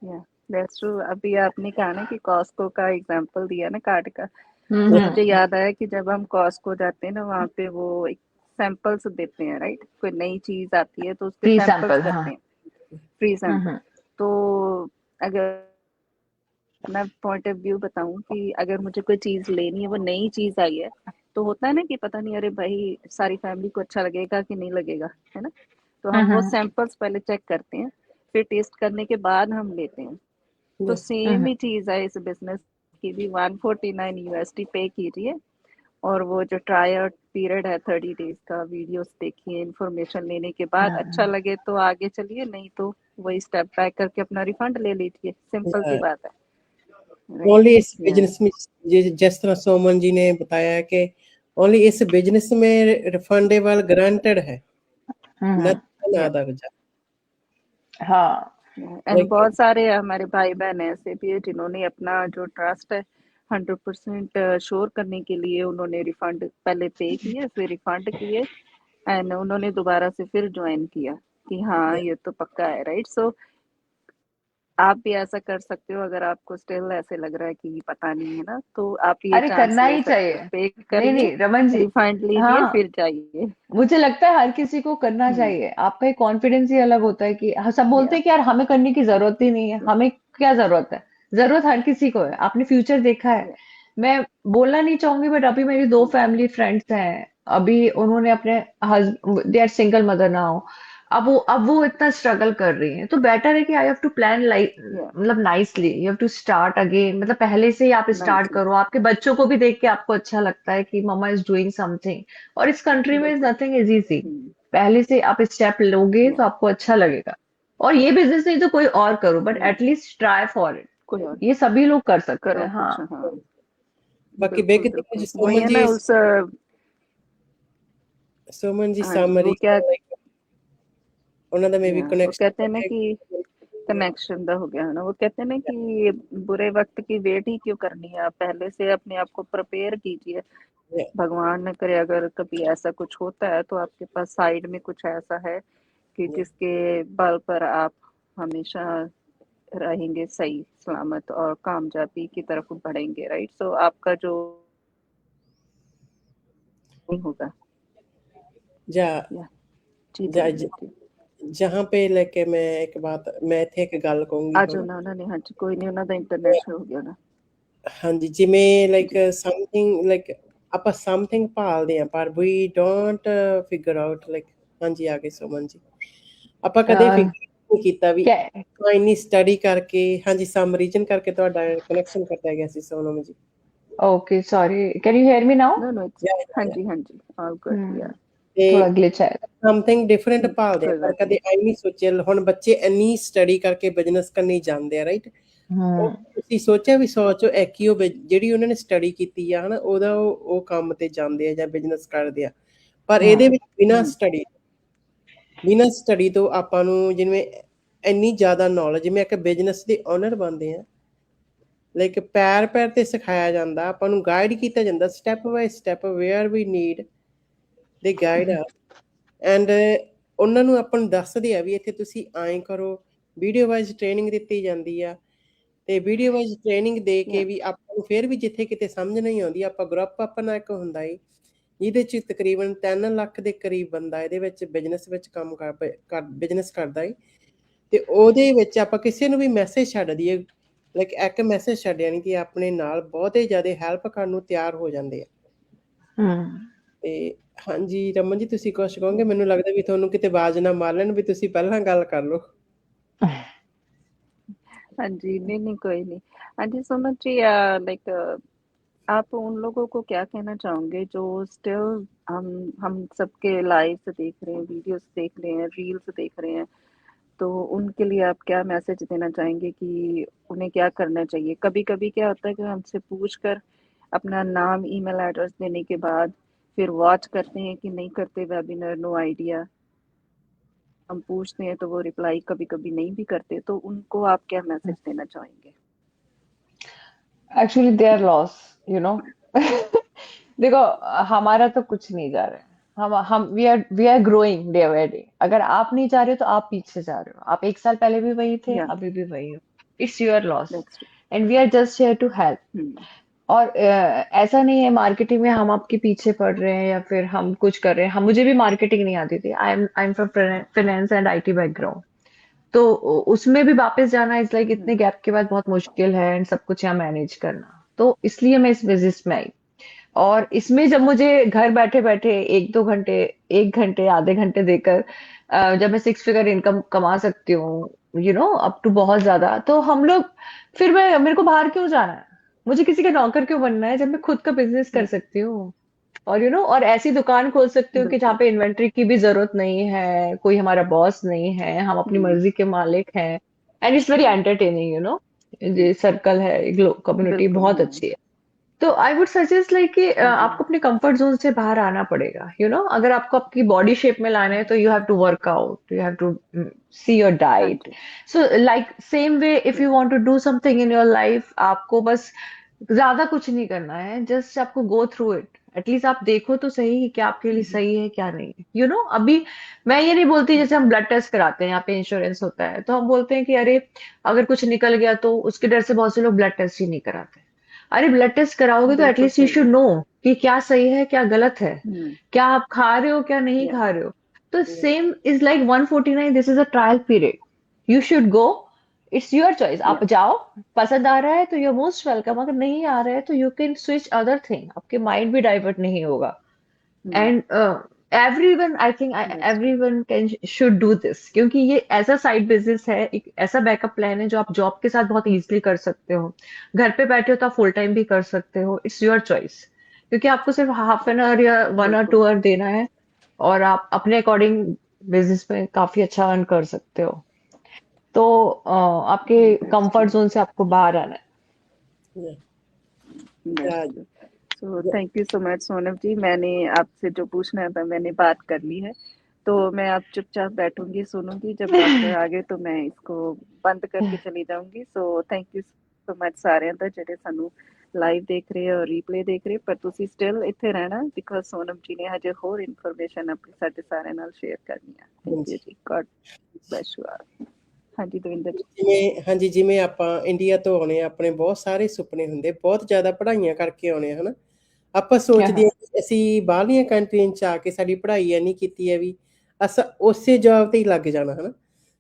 Yeah that's true. अभी आपने कहा ना कि कॉस्को का एग्जांपल दिया ना कार्ड का, तो हम्म। मुझे याद आया कि जब हम कॉस्को जाते हैं ना, वहाँ पे वो एक सैंपल्स देते हैं, राइट? कोई नई चीज आती है तो उसके फ्री सैंपल्स सैंपल, हाँ। करते हैं, फ्री सैंपल। हम्म। तो अगर अपना पॉइंट ऑफ व्यू बताऊं कि अगर मुझे कोई चीज लेनी है, वो नई चीज आई है, तो होता है ना कि पता नहीं, अरे भाई सारी फैमिली को अच्छा लगेगा कि नहीं लगेगा, है ना। तो हम वो हम्म सैंपल्स पहले चेक करते हैं, फिर टेस्ट करने के बाद हम लेते हैं। तो यस। सेम ही चीज है इस बिजनेस की भी, 149 USD पे कीजिए, और वो जो ट्राई आउट पीरियड है 30 डेज का, वीडियोस देखिए, इंफॉर्मेशन लेने के बाद अच्छा लगे तो आगे चलिए, नहीं तो वही स्टेप बैक करके अपना रिफंड ले लीजिए, सिंपल सी बात है, राइट। ओनली इस या बिजनेस में जिस तरह सोमन जी ने बताया कि ओनली इस बिजनेस में रिफंडेबल गारंटेड है, नथिंग या अदर। हाँ एंड लाइक बहुत सारे हमारे भाई बहन ऐसे भी है जिन्होंने अपना जो ट्रस्ट है 100% श्योर करने के लिए उन्होंने रिफंड पहले पे किए, फिर रिफंड किए, एंड उन्होंने दोबारा से फिर ज्वाइन किया कि हाँ ये तो पक्का है, राइट। सो आप भी ऐसा कर सकते हो, अगर आपको स्टिल ऐसे लग रहा है कि पता नहीं है ना, तो आप ये अरे चांस करना ले ही सकते हो, चाहिए। पे नहीं करिए, नहीं रमन जी, रिफंड लीजिए, हाँ फिर जाइए। मुझे लगता है हर किसी को करना हम्म। चाहिए। आपका एक कॉन्फिडेंस ही अलग होता है कि हाँ, सब बोलते या हैं कि यार हमें करने की जरूरत ही नहीं है, हमें क्या जरूरत है। जरूरत हर किसी को है, आपने फ्यूचर देखा है। या मैं बोलना नहीं चाहूंगी बट अभी मेरी दो फैमिली फ्रेंड्स हैं, अभी उन्होंने अपने they are single mother now. अब वो इतना स्ट्रगल कर रही हैं, तो बेटर है कि I have to plan like या मतलब nicely, you have to start again, मतलब पहले से ही आप स्टार्ट नाइसली। करो, आपके बच्चों को भी देख के आपको अच्छा लगता है कि मम्मा इज डूइंग समथिंग। और इस कंट्री में बिल्कुल। Nothing is easy. हम्म। पहले से आप स्टेप लोगे या तो आपको अच्छा लगेगा। और ये बिजनेस नहीं तो कोई और करो, बट या एटलीस्ट ट्राई फॉर इट। कोई और ये सभी लोग कर सकते करो हैं, हाँ। कुछ, हाँ। बाकी बिल्कुल बेगती बिल्कुल, जी वही सोमन है जी ना उस सोमन जी हाँ जी, वो सामरी क्या, लाइक ਉਹਨਾਂ ਦਾ ਮੇਬੀ वो कहते कनेक्शन हैं ना कि कनेक्शन दा हो गया है ना, वो कहते हैं ना कि बुरे वक्त की वेट ही क्यों करनी है, आप पहले से अपने आप को प्रिपेयर कीजिए। भगवान न करे अगर कभी ऐसा कुछ होता है तो आपके पास साइड में कुछ ऐसा है कि जिसके बल पर आप हमेशा रहेंगे सही सलामत और कामयाबी की तरफ बढ़ेंगे, राइट। सो आपका जो नहीं होगा। जा या जी, जा बोलिए जी। जहाँ पे लेके मैं एक बात मैं ਇੱਥੇ ਇੱਕ ਗੱਲ ਕਹੂੰਗੀ आज ਹੁਣ। ਉਹਨਾਂ ਨੇ, ਹਾਂਜੀ ਕੋਈ ਨਹੀਂ, ਉਹਨਾਂ ਦਾ ਇੰਟਰਨੈਟ ਸ਼ੋ ਹੋ ਗਿਆ ਨਾ। ਹਾਂਜੀ ਜਿਵੇਂ ਲਾਈਕ ਜੀ ਸਮਥਿੰਗ ਲਾਈਕ ਆਪਾਂ ਸਮਥਿੰਗ ਭਾਲਦੇ ਆ ਪਰ ਵੀ ਡੋਂਟ ਫਿਗਰ ਆਊਟ ਲਾਈਕ ਹਾਂਜੀ ਆ ਗਏ ਸੁਮਨ ਜੀ ਆਪਾਂ ਕਦੇ अह, ਫਿਗਰ ਨਹੀਂ ਕੀਤਾ ਵੀ क्या ਆਪਾਂ ਇੰਨੀ ਸਟੱਡੀ ਕਰਕੇ ਹਾਂਜੀ ਸਮ ਰੀਜਨ ਕਰਕੇ ਤੁਹਾਡਾ ਕਨੈਕਸ਼ਨ ਕੱਟਿਆ ਗਿਆ ਸੀ Sonam ji. Okay sorry, can you hear me now? No no it's, yeah हाँ या जी हाँ जी, ऑल गुड। या ਤੇ थोड़ा ग्लिच है। ਸਮਥਿੰਗ ਡਿਫਰੈਂਟ ਭਾਲਦੇ ਆ कोई ਪਰ बात ਕਦੇ नहीं। ਐ ਨਹੀਂ ਸੋਚਿਆ ਹੁਣ ਬੱਚੇ ਇੰਨੀ ਸਟੱਡੀ ਕਰਕੇ ਬਿਜ਼ਨਸ ਕਰਨੀ ਜਾਂਦੇ ਆ ਰਾਈਟ। ਉਹ हम्म ਤੁਸੀਂ ਸੋਚਿਆ ਵੀ 100 ਚੋਂ ਇੱਕ ਹੀ ਉਹ ਜਿਹੜੀ ਉਹਨਾਂ ਨੇ ਸਟੱਡੀ ਕੀਤੀ ਆ ਹਨਾ ਉਹਦਾ ਉਹ ਕੰਮ ਤੇ ਜਾਂਦੇ ਆ ਜਾਂ ਬਿਜ਼ਨਸ ਕਰਦੇ ਆ ਪਰ ਇਹਦੇ हम्म ਵਿੱਚ ਬਿਨਾਂ ਸਟੱਡੀ ਤੋਂ ਆਪਾਂ ਨੂੰ ਜਿਵੇਂ ਇੰਨੀ ਜ਼ਿਆਦਾ ਨੌਲੇਜ ਜਿਵੇਂ ਇੱਕ ਬਿਜ਼ਨਸ ਦੇ ਓਨਰ ਬਣਦੇ ਆ ਲਾਈਕ ਪੈਰ ਪੈਰ ਤੇ ਸਿਖਾਇਆ ਜਾਂਦਾ ਆਪਾਂ ਨੂੰ ਗਾਈਡ ਕੀਤਾ ਜਾਂਦਾ step by step where we need the guide ਆ ਐਂਡ ਉਹਨਾਂ ਨੂੰ ਆਪਾਂ ਨੂੰ ਦੱਸਦੇ ਆ ਵੀ ਇੱਥੇ ਤੁਸੀਂ ਐਂ ਕਰੋ ਵੀਡੀਓ ਵਾਈਜ਼ ਟ੍ਰੇਨਿੰਗ ਦਿੱਤੀ ਜਾਂਦੀ ਆ ਤੇ ਵੀਡੀਓ ਵਾਈਜ਼ ਟ੍ਰੇਨਿੰਗ ਦੇ या ਕੇ ਵੀ ਆਪਾਂ ਨੂੰ ਫਿਰ ਵੀ ਜਿੱਥੇ ਕਿਤੇ ਸਮਝ ਨਹੀਂ ਆਉਂਦੀ ਆਪਾਂ ਗਰੁੱਪ ਆਪਣਾ ਇੱਕ ਹੁੰਦਾ ਏ ਜਿਹਦੇ ਚ ਤਕਰੀਬਨ 3 ਲੱਖ ਦੇ ਕਰੀਬ ਬੰਦਾ ਇਹਦੇ ਵਿੱਚ ਬਿਜ਼ਨਸ ਵਿੱਚ ਕੰਮ ਬਿਜ਼ਨਸ ਕਰਦਾ ਏ ਤੇ ਉਹਦੇ ਵਿੱਚ ਆਪਾਂ ਕਿਸੇ ਨੂੰ ਵੀ ਮੈਸੇਜ ਛੱਡ ਦਈਏ ਲਾਈਕ ਇੱਕ ਮੈਸੇਜ ਛੱਡਿਆ ਨਹੀਂ ਕਿ ਆਪਣੇ ਨਾਲ ਬਹੁਤੇ ਜ਼ਿਆਦਾ ਹੈਲਪ ਕਰਨ ਨੂੰ ਤਿਆਰ ਹੋ ਜਾਂਦੇ ਆ हम्म ਤੇ ਹਾਂਜੀ ਰਮਨ ਜੀ ਤੁਸੀਂ ਕੁਛ ਕਹੋਗੇ ਮੈਨੂੰ ਲੱਗਦਾ ਵੀ ਤੁਹਾਨੂੰ ਕਿਤੇ ਆਵਾਜ਼ ਨਾ ਮਾਰ ਲੈਣ ਵੀ ਤੁਸੀਂ ਪਹਿਲਾਂ ਗੱਲ ਕਰ ਲਓ। हाँ जी, नहीं नहीं कोई नहीं। हाँ जी, सुमन जी, लाइक आप उन लोगों को क्या कहना चाहोगे जो स्टिल हम सबके लाइव्स देख रहे हैं, वीडियोस देख रहे हैं, रील्स देख रहे हैं, तो उनके लिए आप क्या मैसेज देना चाहेंगे कि उन्हें क्या करना चाहिए? कभी-कभी क्या होता है कि हमसे पूछ कर अपना नाम, ईमेल एड्रेस देने के बाद फिर वॉच करते हैं कि नहीं करते वेबिनार, नो आइडिया। हम पूछते हैं तो वो रिप्लाई कभी-कभी नहीं भी करते, तो उनको आप क्या मैसेज देना चाहेंगे? Actually they are loss, you know. देखो, हमारा तो कुछ नहीं जा रहा है। हम we are growing day by day. अगर आप नहीं जा रहे हो तो आप पीछे जा रहे हो। आप एक साल पहले भी वही थे, या अभी भी वही हो। It's your loss that's true. And we are just here to help. हुँ, और ऐसा नहीं है मार्केटिंग में हम आपके पीछे पड़ रहे हैं या फिर हम कुछ कर रहे हैं। हम मुझे भी मार्केटिंग नहीं आती थी। I am from finance and IT background. तो उसमें भी वापस जाना इज लाइक इतने गैप के बाद बहुत मुश्किल है एंड सब कुछ यहाँ मैनेज करना, तो इसलिए मैं इस बिजनेस में आई। और इसमें जब मुझे घर बैठे बैठे 1-2 घंटे, 1 घंटे आधे घंटे देकर जब मैं 6 फिगर इनकम कमा सकती हूँ, अप टू बहुत ज्यादा, तो हम लोग, फिर मैं, मेरे को बाहर क्यों जाना है, मुझे किसी का नौकर क्यों बनना है जब मैं खुद का बिजनेस कर सकती हूँ। और और ऐसी दुकान खोल सकती हूँ कि जहाँ बिल्कुल। पे इन्वेंट्री की भी जरूरत नहीं है, कोई हमारा बॉस नहीं है, हम अपनी हम्म, मर्जी के मालिक हैं। एंड इट्स वेरी एंटरटेनिंग, ये सर्कल है, कम्युनिटी बिल्कुल। बहुत हाँ। अच्छी है। तो आई वुड सजेस्ट लाइक कि जी। आपको अपने कंफर्ट जोन से बाहर आना पड़ेगा, अगर आपको आपकी बॉडी शेप में लाना है तो you have to work out, you have to see your हाँ डाइट। जी। So like same way, if you want to do something in your life, आपको बस ज्यादा कुछ नहीं करना है, जस्ट आपको गो थ्रू इट। एटलीस्ट आप देखो तो सही कि क्या आपके लिए सही है क्या नहीं है। अभी मैं ये नहीं बोलती, जैसे हम ब्लड टेस्ट कराते हैं, यहाँ पे इंश्योरेंस होता है तो हम बोलते हैं कि अरे अगर कुछ निकल गया तो, उसके डर से बहुत से लोग ब्लड टेस्ट ही नहीं कराते। अरे ब्लड टेस्ट कराओगे तो बिल्कुल एटलीस्ट यू सही शुड है। नो कि क्या सही है क्या गलत है, हम्म। क्या आप खा रहे हो क्या नहीं या। खा रहे हो। तो same is like 149, this is a trial period, you should go, it's your choice, या। आप जाओ, पसंद आ रहा है तो यू आर मोस्ट वेलकम, अगर नहीं आ रहा है तो you can switch other thing, आपके माइंड भी डाइवर्ट नहीं होगा। Hmm. And everyone, I think that's true. Everyone can should do this, क्योंकि ये ऐसा साइड बिजनेस है, एक ऐसा बैकअप प्लान है जो आप जॉब के साथ बहुत इजीली कर सकते हो। घर पे बैठे हो तो आप फुल टाइम भी कर सकते हो, इट्स योर चॉइस, क्योंकि आपको सिर्फ हाफ एन आवर या 1 और 2 आवर देना है, और आप अपने अकॉर्डिंग बिजनेस में काफी अच्छा अर्न कर सकते हो। तो आपके दैट्स कंफर्ट ट्रू। जोन से आपको बाहर आना या दैट्स या true. So yeah thank you so much Sonam ji, मैंने आपसे जो पूछना था मैंने बात कर ली है। तो मैं अब चुपचाप बैठूंगी, सुनूंगी, जब डॉक्टर है। आ गए तो मैं इसको बंद करके चली जाऊंगी। So thank you so much ਸਾਰਿਆਂ ਦਾ ਜਿਹੜੇ ਸਾਨੂੰ ਲਾਈਵ ਦੇਖ ਰਹੇ ਔਰ ਰੀਪਲੇ ਦੇਖ ਰਹੇ, ਪਰ ਤੁਸੀਂ ਸਟਿਲ ਇੱਥੇ ਰਹਿਣਾ ਬਿਕੋਜ਼ ਸੋਨਮ ਜੀ ਨੇ ਹਜੇ ਹੋਰ ਇਨਫੋਰਮੇਸ਼ਨ ਆਪਣੀ ਸਾਡੇ ਸਾਰਿਆਂ ਨਾਲ ਸ਼ੇਅਰ ਕਰਨੀ ਹੈ। ਥੈਂਕ ਯੂ ਹਾਂਜੀ ਜੀ, ਗॉड ਬlesਸ ਯੂ ਆਲ। ਹਾਂਜੀ ਦਵਿੰਦਰ ਜੀ। ਜਿਵੇਂ ਹਾਂਜੀ ਜਿਵੇਂ ਆਪਾਂ ਇੰਡੀਆ ਤੋਂ ਆਉਣੇ ਆ, ਆਪਣੇ ਬਹੁਤ ਸਾਰੇ ਸੁਪਨੇ ਹੁੰਦੇ, ਬਹੁਤ ਜ਼ਿਆਦਾ ਪੜ੍ਹਾਈਆਂ ਕਰਕੇ ਆਉਣੇ ਆ, ਹਨਾ। ਆਪਾਂ ਸੋਚਦੇ ਹਾਂ ਕਿ ਅਸੀਂ ਬਾਹਰਲੀਆਂ ਕੰਟਰੀਆਂ 'ਚ ਆ ਕੇ ਸਾਡੀ ਪੜ੍ਹਾਈ ਇੰਨੀ ਕੀਤੀ ਹੈ ਵੀ ਅਸਾਂ ਉਸੇ ਜੋਬ ਤੇ ਹੀ ਲੱਗ ਜਾਣਾ, ਹਨਾ।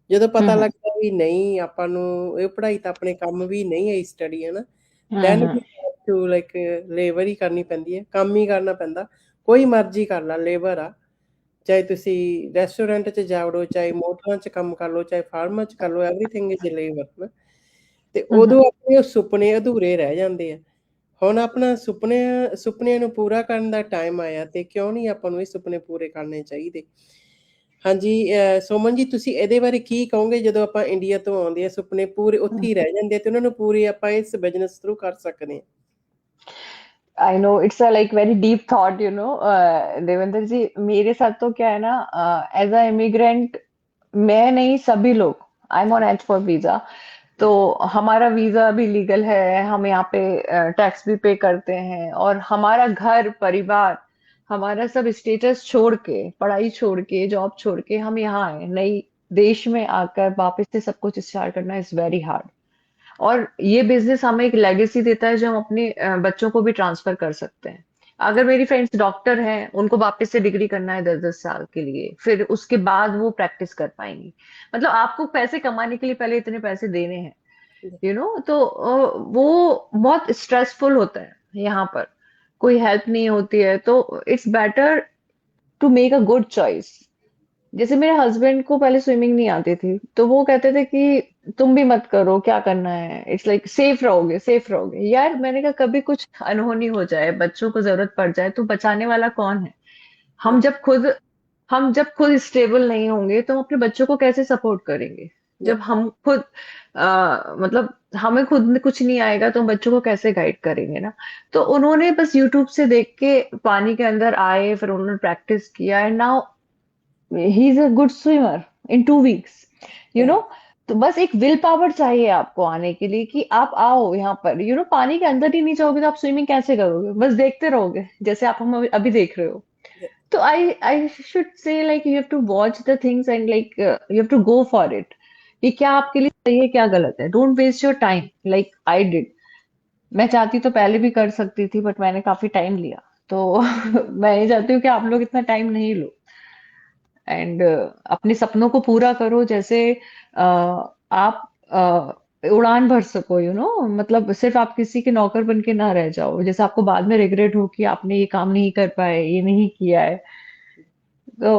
ਜਦੋਂ ਪਤਾ ਲੱਗਦਾ ਵੀ ਨਹੀਂ, ਆਪਾਂ ਨੂੰ ਇਹ ਪੜ੍ਹਾਈ ਤਾਂ ਆਪਣੇ ਕੰਮ ਵੀ ਨਹੀਂ ਆਈ ਸਟੱਡੀ, ਹਨਾ। ਦੈਨ ਵੀ ਟੂ ਲਾਈਕ ਲੇਬਰ ਹੀ ਕਰਨੀ ਪੈਂਦੀ ਹੈ, ਕੰਮ ਹੀ ਕਰਨਾ ਪੈਂਦਾ। ਕੋਈ ਮਰਜ਼ੀ ਕਰ ਲਾ, ਲੇਬਰ ਆ। ਚਾਹੇ ਤੁਸੀਂ ਰੈਸਟੋਰੈਂਟ 'ਚ ਜਾ ਵੜੋ, ਚਾਹੇ ਮੋਟਰਾਂ 'ਚ ਕੰਮ ਕਰ ਲਓ, ਚਾਹੇ ਫਾਰਮਾਂ 'ਚ ਕਰ ਲਓ, ਐਵਰੀਥਿੰਗ ਇਜ਼ ਲੇਬਰ, ਹਨਾ। ਤੇ ਉਦੋਂ ਆਪਣੇ ਉਹ ਸੁਪਨੇ ਅਧੂਰੇ ਰਹਿ ਜਾਂਦੇ ਆ। ਹੁਣ ਆਪਣਾ ਸੁਪਨਿਆਂ ਨੂੰ ਪੂਰਾ ਕਰਨ ਦਾ ਟਾਈਮ ਆਇਆ, ਤੇ ਕਿਉਂ ਨਹੀਂ ਆਪਾਂ ਨੂੰ ਇਹ ਸੁਪਨੇ ਪੂਰੇ ਕਰਨੇ ਚਾਹੀਦੇ। ਹਾਂਜੀ ਸੁਮਨ ਜੀ, ਤੁਸੀਂ ਇਹਦੇ ਬਾਰੇ ਕੀ ਕਹੋਗੇ? ਜਦੋਂ ਆਪਾਂ ਇੰਡੀਆ ਤੋਂ ਆਉਂਦੇ ਆ, ਸੁਪਨੇ ਪੂਰੇ ਉੱਥੇ ਹੀ ਰਹਿ ਜਾਂਦੇ ਆ, ਤੇ ਉਹਨਾਂ ਨੂੰ ਪੂਰੇ ਆਪਾਂ ਇਸ ਬਿਜ਼ਨਸ ਥਰੂ ਕਰ ਸਕਦੇ ਹਾਂ। I know it's a like very deep thought, Devendra ji, मेरे साथ तो क्या है ना, एज अ इमिग्रेंट, मैं नहीं, सभी लोग, I am on H4 visa, तो हमारा वीजा भी लीगल है, हम यहाँ पे टैक्स भी पे करते हैं, और हमारा घर परिवार, हमारा सब स्टेटस छोड़ के, पढ़ाई छोड़ के, जॉब छोड़ के हम यहाँ आए, नई देश में आकर वापस से सब कुछ स्टार्ट करना इज वेरी हार्ड। और ये बिजनेस हमें एक लेगेसी देता है जो हम अपने बच्चों को भी ट्रांसफर कर सकते हैं। अगर मेरी फ्रेंड्स डॉक्टर हैं, उनको वापस से डिग्री करना है 10-10 साल के लिए, फिर उसके बाद वो प्रैक्टिस कर पाएंगी। मतलब आपको पैसे कमाने के लिए पहले इतने पैसे देने हैं, तो वो बहुत स्ट्रेसफुल होता है यहाँ पर, कोई हेल्प नहीं होती है, तो it's better to make a good choice. जैसे मेरे हस्बैंड को पहले स्विमिंग नहीं आती थी, तो वो कहते थे कि तुम भी मत करो, क्या करना है, इट्स लाइक सेफ रहोगे सेफ रहोगे। यार मैंने कहा कभी कुछ अनहोनी हो जाए, बच्चों को जरूरत पड़ जाए, तो बचाने वाला कौन है? हम जब खुद हम जब खुद स्टेबल नहीं होंगे तो हम अपने बच्चों को कैसे सपोर्ट करेंगे? जब हम खुद मतलब हमें खुद में कुछ नहीं आएगा तो हम बच्चों को कैसे गाइड करेंगे ना। तो उन्होंने बस यूट्यूब से देख के पानी के अंदर आए, फिर उन्होंने प्रैक्टिस किया, and now he is a good swimmer in 2 weeks, you know. तो बस एक विल पावर चाहिए आपको आने के लिए, कि आप आओ यहाँ पर, पानी के अंदर ही नहीं जाओगे तो आप स्विमिंग कैसे करोगे? बस देखते रहोगे, जैसे आप हम अभी देख रहे हो। तो I should say like you have to watch the things and like you have to go for it, कि क्या आपके लिए सही है क्या गलत है। Don't waste your time like I did. मैं चाहती तो पहले भी कर सकती थी, बट मैंने काफी टाइम लिया, तो मैं ये चाहती हूँ कि आप लोग इतना टाइम नहीं लो। एंड अपने सपनों को पूरा करो, जैसे आप उड़ान भर सको, मतलब सिर्फ आप किसी के नौकर बन के ना रह जाओ, जैसे आपको बाद में रिग्रेट हो कि आपने ये काम नहीं कर पाए, ये नहीं किया है। तो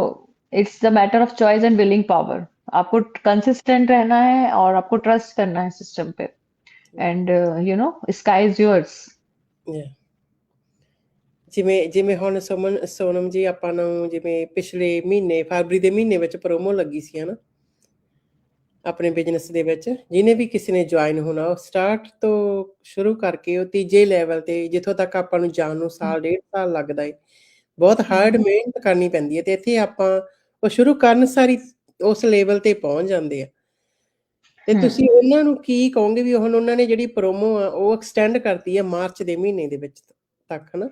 it's the matter of choice and willing power. आपको कंसिस्टेंट रहना है और आपको ट्रस्ट करना है सिस्टम पे, and sky is yours. Yeah. ਜਿਵੇਂ ਜਿਵੇਂ ਹੁਣ ਸੋਨਮ ਜੀ ਆਪਾਂ ਨੂੰ ਜਿਵੇਂ ਪਿਛਲੇ ਮਹੀਨੇ ਫਰਵਰੀ ਦੇ ਮਹੀਨੇ ਵਿੱਚ ਪ੍ਰੋਮੋ ਲੱਗੀ ਸੀ ਹਨਾ ਆਪਣੇ ਬਿਜ਼ਨਸ ਦੇ ਵਿੱਚ, ਜਿਹਨੇ ਵੀ ਕਿਸੇ ਨੇ ਜੁਆਇਨ ਹੋਣਾ ਉਹ ਸਟਾਰਟ ਤੋਂ ਸ਼ੁਰੂ ਕਰਕੇ ਉਹ ਤੀਜੇ ਲੈਵਲ ਤੇ ਜਿੱਥੋਂ ਤੱਕ ਆਪਾਂ ਨੂੰ ਜਾਣ ਨੂੰ ਸਾਲ ਡੇਢ ਸਾਲ ਲੱਗਦਾ ਏ, ਬਹੁਤ ਹਾਰਡ ਮਿਹਨਤ ਕਰਨੀ ਪੈਂਦੀ ਹੈ ਤੇ ਇੱਥੇ ਆਪਾਂ ਉਹ ਸ਼ੁਰੂ ਕਰਨ ਸਾਰੀ ਉਸ ਲੈਵਲ ਤੇ ਪਹੁੰਚ ਜਾਂਦੇ ਆ। ਤੇ ਤੁਸੀਂ ਉਹਨਾਂ ਨੂੰ ਕੀ ਕਹੋਗੇ ਵੀ ਹੁਣ ਉਹਨਾਂ ਨੇ ਜਿਹੜੀ ਪ੍ਰੋਮੋ ਆ ਉਹ ਐਕਸਟੈਂਡ ਕਰਤੀ ਹੈ ਮਾਰਚ ਦੇ ਮਹੀਨੇ ਦੇ ਵਿੱਚ ਤੱਕ ਹਨਾ।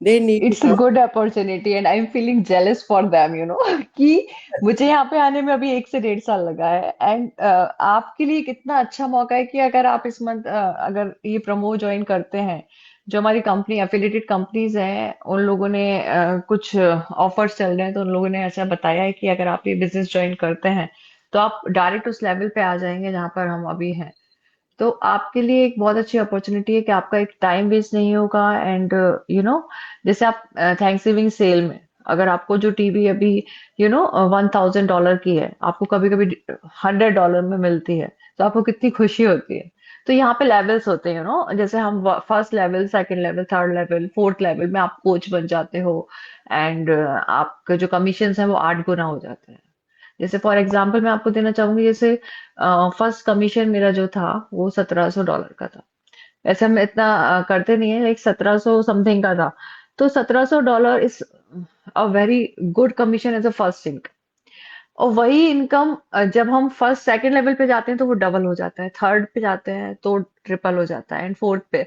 They need to it's a come. Good opportunity and I am feeling jealous for them, कि मुझे यहाँ पे आने में अभी 1 से 1.5 साल लगा है, एंड आपके लिए कितना अच्छा मौका है कि अगर आप इस मंथ अगर ये प्रमो ज्वाइन करते हैं, जो हमारी कंपनी एफिलिएटेड कंपनीज हैं उन लोगों ने कुछ ऑफर्स चल रहे हैं, तो उन लोगों ने ऐसा बताया है कि अगर आप ये बिजनेस ज्वाइन करते हैं तो आप डायरेक्ट उस लेवल पे आ जाएंगे जहाँ पर हम अभी हैं। तो आपके लिए एक बहुत अच्छी अपॉर्चुनिटी है कि आपका एक टाइम वेस्ट नहीं होगा, एंड जैसे आप थैंक्स गिविंग सेल में अगर आपको जो टीवी अभी $1,000 की है, आपको कभी कभी $100 में मिलती है, तो आपको कितनी खुशी होती है। तो यहाँ पे लेवल्स होते हैं, जैसे हम first level, second level, third level, fourth level में आप कोच बन जाते हो, एंड आपके जो कमीशन है वो 8 गुना हो जाते हैं। जैसे फॉर एग्जाम्पल मैं आपको देना चाहूंगी, जैसे फर्स्ट कमीशन मेरा जो था वो $1,700 का था। वैसे हम इतना करते नहीं है, लाइक 1,700 समथिंग का था। तो $1,700 is a very good commission as a first thing. और वही इनकम जब हम फर्स्ट सेकंड लेवल पे जाते हैं तो वो डबल हो जाता है, थर्ड पे जाते हैं तो ट्रिपल हो जाता है, एंड फोर्थ पे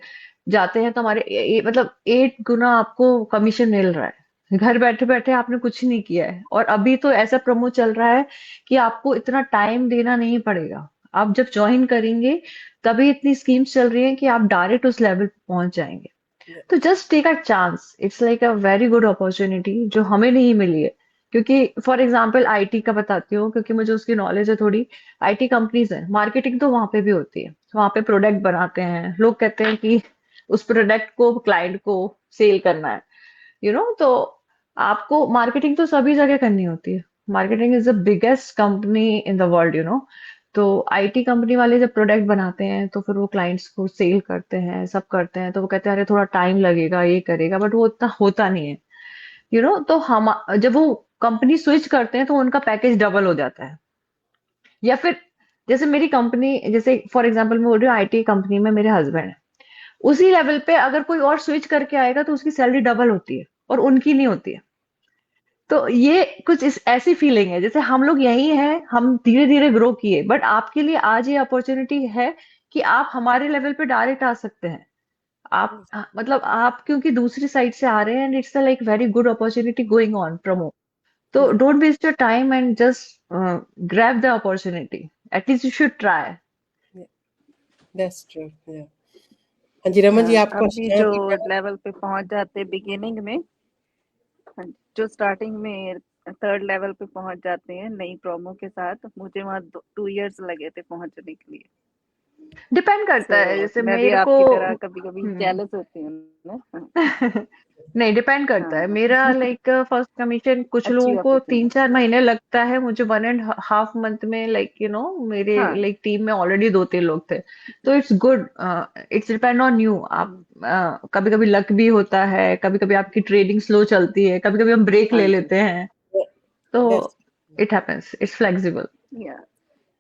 जाते हैं तो हमारे मतलब 8 गुना आपको कमीशन मिल रहा है, घर बैठे बैठे आपने कुछ नहीं किया है। और अभी तो ऐसा प्रोमो चल रहा है कि आपको इतना टाइम देना नहीं पड़ेगा। आप जब ज्वाइन करेंगे तभी इतनी स्कीम्स चल रही हैं कि आप डायरेक्ट उस लेवल पे पहुंच जाएंगे। Yeah. तो just take a chance, it's like a very good opportunity जो हमें नहीं मिली है। क्योंकि फॉर एग्जाम्पल आईटी का बताती हूँ, क्योंकि मुझे उसकी नॉलेज है थोड़ी। आईटी कंपनीज है, मार्केटिंग तो वहां पे भी होती है, वहां पे प्रोडक्ट बनाते हैं, लोग कहते हैं कि उस प्रोडक्ट को क्लाइंट को सेल करना है, तो आपको मार्केटिंग तो सभी जगह करनी होती है। Marketing is the biggest company in the world, तो आईटी कंपनी वाले जब प्रोडक्ट बनाते हैं तो फिर वो क्लाइंट्स को सेल करते हैं, सब करते हैं, तो वो कहते हैं अरे थोड़ा टाइम लगेगा, ये करेगा, बट वो इतना होता नहीं है, तो हम जब वो कंपनी स्विच करते हैं तो उनका पैकेज डबल हो जाता है। या फिर जैसे मेरी कंपनी, जैसे फॉर एग्जांपल मैं बोल रही हूँ आईटी कंपनी में मेरे हस्बैंड है, उसी लेवल पे अगर कोई और स्विच करके आएगा तो उसकी सैलरी डबल होती है और उनकी नहीं होती है। तो ये कुछ इस ऐसी फीलिंग है जैसे हम लोग यही हैं, हम धीरे धीरे ग्रो किए, बट आपके लिए आज ये अपॉर्चुनिटी है कि आप हमारे लेवल पे डायरेक्ट आ सकते हैं। आप मतलब आप क्योंकि दूसरी साइड से आ रहे हैं, and it's like very good opportunity going on promo. तो Yeah. Don't waste your time and just grab the opportunity, at least you should try. Yeah. That's true. Yeah. हाँ जी रमन जी, आप कुछ अभी कहें जो कि लेवल पे पहुंच जाते बिगिनिंग में, हाँ, जो स्टार्टिंग में थर्ड लेवल पे पहुंच जाते हैं नई प्रोमो के साथ, मुझे वहाँ 2 इयर्स लगे थे पहुंचने के लिए। डिपेंड करता है, सो जैसे मैं भी मेरे को आपकी तरह कभी कभी हम्म जेलस होती हूँ ना। नहीं, डिपेंड करता है। हाँ मेरा लाइक फर्स्ट कमीशन, कुछ अच्छी लोगों को तीन अपॉर्चुनिटी। चार महीने लगता है, मुझे 1.5 मंथ में, लाइक मेरे हाँ लाइक टीम में ऑलरेडी 2-3 लोग थे। तो it's good, it's depend on you. आप कभी कभी लक भी होता है, कभी कभी आपकी ट्रेडिंग स्लो चलती है, कभी कभी हम ब्रेक हाँ ले जी। लेते हैं, तो that's it happens, it's flexible.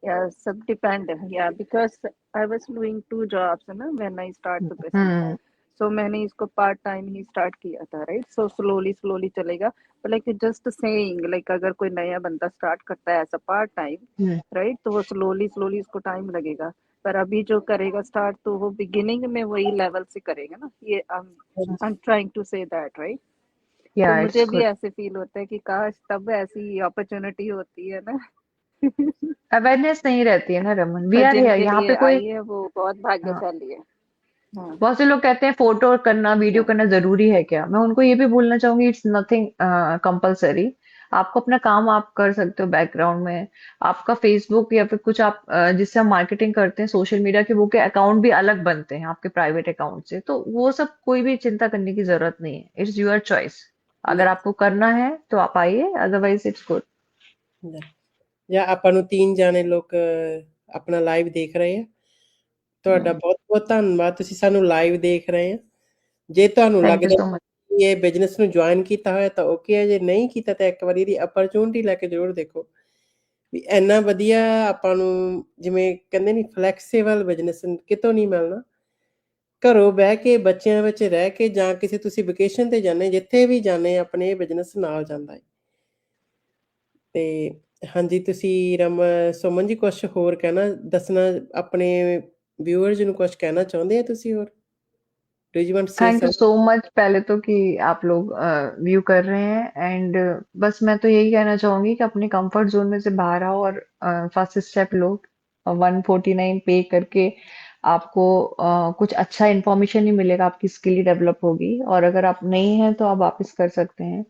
Yeah, सब depend है। Yeah, because I was doing 2 jobs है ना when I start the business. Hmm So मैंने इसको पार्ट टाइम ही स्टार्ट किया था, राइट? सो स्लोली स्लोली चलेगा, पर लाइक जस्ट सेइंग, लाइक अगर कोई नया बंदा स्टार्ट करता है ऐसा पार्ट टाइम, हम्म राइट, तो वो स्लोली स्लोली उसको टाइम लगेगा। पर अभी जो करेगा स्टार्ट तो वो बिगिनिंग में वही लेवल से करेगा ना। ये I am trying to say that, right? तो या मुझे इट्स भी गुड। ऐसे फील होता है कि काश तब ऐसी अपॉर्चुनिटी होती है ना। अवेयरनेस नहीं रहती है ना रमन, वी पर आर हियर, जिनके यहाँ लिए पे कोई आई है वो बहुत भाग्यशाली है। हाँ बहुत से लोग कहते हैं फोटो करना, वीडियो हाँ करना जरूरी है क्या? मैं उनको ये भी बोलना चाहूंगी, इट्स नथिंग कंपलसरी। आपको अपना काम आप कर सकते हो बैकग्राउंड में। आपका फेसबुक या फिर कुछ आप जिससे हम मार्केटिंग करते हैं सोशल मीडिया के, वो के अकाउंट भी अलग बनते हैं आपके प्राइवेट अकाउंट से, तो वो सब कोई भी चिंता करने की जरूरत नहीं है। It's your choice. अगर आपको करना है तो आप आइए, अदरवाइज इट्स गुड। ਜਾਂ ਆਪਾਂ ਨੂੰ 3 ਜਾਣੇ ਲੋਕ ਆਪਣਾ ਲਾਈਵ ਦੇਖ ਰਹੇ ਆ, ਤੁਹਾਡਾ ਬਹੁਤ ਬਹੁਤ ਧੰਨਵਾਦ, ਤੁਸੀਂ ਸਾਨੂੰ ਲਾਈਵ ਦੇਖ ਰਹੇ ਆ। ਜੇ ਤੁਹਾਨੂੰ थैंक यू ਲੱਗਦਾ सो मच। ਕਿ ਇਹ ਬਿਜ਼ਨਸ ਨੂੰ ਜੁਆਇਨ ਕੀਤਾ ਹੋਇਆ ਤਾਂ ਓਕੇ ਹੈ, ਜੇ ਨਹੀਂ ਕੀਤਾ ਤਾਂ ਇੱਕ ਵਾਰੀ ਇਹਦੀ ਅਪਰਚੂਨਿਟੀ ਲੈ ਕੇ ਜ਼ਰੂਰ ਦੇਖੋ ਵੀ ਇੰਨਾ ਵਧੀਆ ਆਪਾਂ ਨੂੰ, ਜਿਵੇਂ ਕਹਿੰਦੇ ਨਹੀਂ ਫਲੈਕਸੀਬਲ ਬਿਜ਼ਨਸ ਕਿਤੋਂ ਨਹੀਂ ਮਿਲਣਾ। ਘਰੋਂ ਬਹਿ ਕੇ ਬੱਚਿਆਂ ਵਿੱਚ ਰਹਿ ਕੇ ਜਾਂ ਕਿਸੇ ਤੁਸੀਂ ਵਕੇਸ਼ਨ ਤੇ ਜਾਂਦੇ, ਜਿੱਥੇ ਵੀ ਜਾਂਦੇ ਆਪਣੇ ਇਹ ਬਿਜ਼ਨਸ ਨਾਲ ਜਾਂਦਾ ਹੈ। ਤੇ ਹਾਂਜੀ, ਤੁਸੀਂ ਸੁਮਨ ਜੀ ਕੁਛ ਹੋਰ ਕਹਿਣਾ ਦੱਸਣਾ ਆਪਣੇ व्यूअर्स ਨੂੰ ਕੁਛ ਕਹਿਣਾ ਚਾਹੁੰਦੇ ਆ ਤੁਸੀਂ ਹੋਰ? Do you want to say thank you some? So much पहले तो कि आप लोग व्यू कर रहे हैं, एंड बस मैं तो यही कहना चाहूंगी कि अपने कंफर्ट जोन में से बाहर आओ और फर्स्ट स्टेप लो। 149 पे करके आपको कुछ अच्छा इन्फॉर्मेशन नहीं मिलेगा, आपकी स्किल ही डेवलप होगी, और अगर आप नहीं है तो आप वापस कर सकते हैं।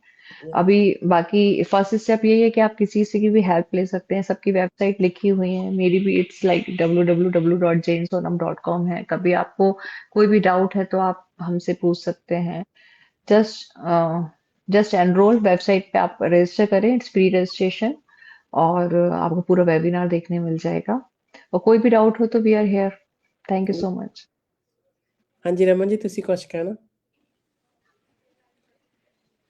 अभी बाकी फर्स्ट स्टेप यही है कि आप किसी से की भी हेल्प ले सकते हैं। सबकी वेबसाइट लिखी हुई है, मेरी भी इट्स लाइक www.janesonam.com है। कभी आपको कोई भी डाउट है तो आप हमसे पूछ सकते हैं। जस्ट जस्ट एनरोल, वेबसाइट पे आप रजिस्टर करें, इट्स फ्री रजिस्ट्रेशन, और आपको पूरा वेबिनार देखने मिल जाएगा। और कोई भी डाउट हो तो we are here. Thank you so much. ਹਾਂਜੀ ਰਮਨ ਜੀ, ਤੁਸੀਂ ਕੁਛ ਕਹਿਣਾ?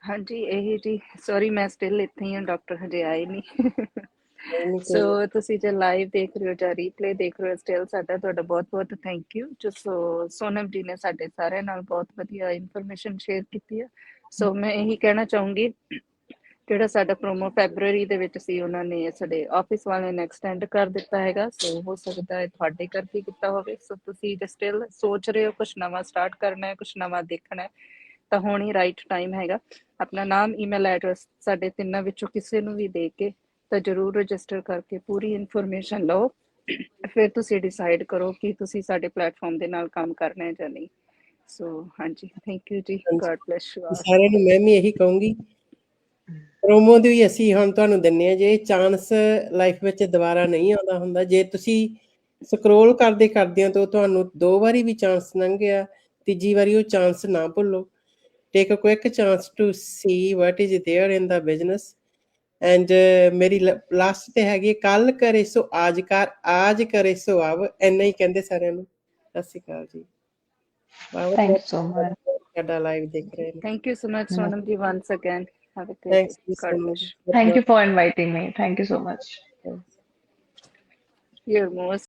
ਹਾਂਜੀ ਇਹੀ ਜੀ, ਸੌਰੀ ਮੈਂ ਸਟਿਲ ਇੱਥੇ ਹੀ ਹਾਂ, ਡਾਕਟਰ ਹਜੇ ਆਏ ਨਹੀਂ। ਨਹੀਂ ਸੋ ਕੋਈ ਤੁਸੀਂ ਜੇ ਲਾਈਵ ਦੇਖ ਰਹੇ ਹੋ ਜਾਂ ਰੀਪਲੇ ਦੇਖ ਰਹੇ ਹੋ, ਸਟਿਲ ਸਾਡਾ ਤੁਹਾਡਾ ਬਹੁਤ ਬਹੁਤ ਥੈਂਕ ਯੂ। ਜੋ ਸੋਨਮ ਜੀ ਨੇ ਸਾਡੇ ਸਾਰਿਆਂ ਨਾਲ ਬਹੁਤ ਵਧੀਆ ਇਨਫੋਰਮੇਸ਼ਨ ਸ਼ੇਅਰ ਕੀਤੀ ਹੈ। ਸੋ ਮੈਂ ਇਹੀ ਕਹਿਣਾ ਚਾਹੂੰਗੀ, ਜਿਹੜਾ ਸਾਡਾ ਪ੍ਰੋਮੋ ਫੈਬਰੂਅਰੀ ਦੇ ਵਿੱਚ ਸੀ, ਉਹਨਾਂ ਨੇ ਸਾਡੇ ਆਫਿਸ ਵਾਲਿਆਂ ਨੇ ਐਕਸਟੈਂਡ ਕਰ ਦਿੱਤਾ ਹੈਗਾ। ਸੋ ਹੋ ਸਕਦਾ ਹੈ ਤੁਹਾਡੇ ਕਰਕੇ ਕੀਤਾ ਹੋਵੇ। ਸੋ ਤੁਸੀਂ ਜੇ ਸਟਿਲ ਸੋਚ ਰਹੇ ਹੋ ਕੁਛ ਨਵਾਂ ਸਟਾਰਟ ਕਰਨਾ ਹੈ, ਕੁਛ ਨਵਾਂ ਦੇਖਣਾ ਹੈ, ਤਾਂ ਹੁਣ ਹੀ ਰਾਈਟ ਟਾਈਮ ਹੈਗਾ। ਆਪਣਾ ਨਾਮ, ਈਮੇਲ ਐਡਰੈਸ ਸਾਡੇ ਤਿੰਨਾਂ ਵਿੱਚੋਂ ਕਿਸੇ ਨੂੰ ਵੀ ਦੇ ਕੇ ਤਾਂ ਜ਼ਰੂਰ ਰਜਿਸਟਰ ਕਰਕੇ ਪੂਰੀ ਇਨਫੋਰਮੇਸ਼ਨ ਲਓ। ਫਿਰ ਤੁਸੀਂ ਡਿਸਾਈਡ ਕਰੋ ਕਿ ਤੁਸੀਂ ਸਾਡੇ ਪਲੇਟਫਾਰਮ ਦੇ ਨਾਲ ਕੰਮ ਕਰਨਾ ਹੈ ਜਾਂ ਨਹੀਂ। ਸੋ ਹਾਂਜੀ, ਥੈਂਕ ਯੂ ਜੀ, ਗॉड ਬlesਸ ਯੂ ਆਲ। ਸਾਰਿਆਂ ਨੂੰ ਮੈਂ ਵੀ ਇਹੀ ਕਹੂੰਗੀ, ਪ੍ਰੋਮੋ ਦੀ ਵੀ ਅਸੀਂ ਹੁਣ ਤੁਹਾਨੂੰ ਦਿੰਨੇ ਆ, ਜੇ ਚਾਂਸ ਲਾਈਫ ਵਿੱਚ ਦੁਬਾਰਾ ਨਹੀਂ ਆਉਂਦਾ ਹੁੰਦਾ। ਜੇ ਤੁਸੀਂ ਸਕਰੋਲ ਕਰਦੇ ਕਰਦਿਆਂ ਤੋਂ ਤੁਹਾਨੂੰ 2 ਵਾਰੀ ਵੀ ਚਾਂਸ ਲੰਘ ਗਿਆ, ਤੀਜੀ ਵਾਰੀ ਉਹ ਚਾਂਸ ਨਾ ਭੁੱਲੋ। Take a quick chance to see what is there in the business. And ਮੇਰੀ ਲਾਸਟ ਤੇ ਹੈਗੀ, ਕੱਲ ਕਰੇ ਸੋ ਆਜ ਕਰ, ਆਜ ਕਰੇ ਸੋ ਆਵ। ਇੰਨਾ ਹੀ ਕਹਿੰਦੇ ਸਾਰਿਆਂ ਨੂੰ। ਸਤਿ ਸ਼੍ਰੀ ਅਕਾਲ ਜੀ। ਬਹੁਤ थैंक ਬਹੁਤ यू सो मच। ਸਾਡਾ ਲਾਈਵ ਦੇਖ ਰਹੇ ਨੇ। Thank you so much, Sonam ji, once again. Have a great day. Thanks ਜੀ God so bless much. Thank you for inviting me. Thank you so much. you. You're most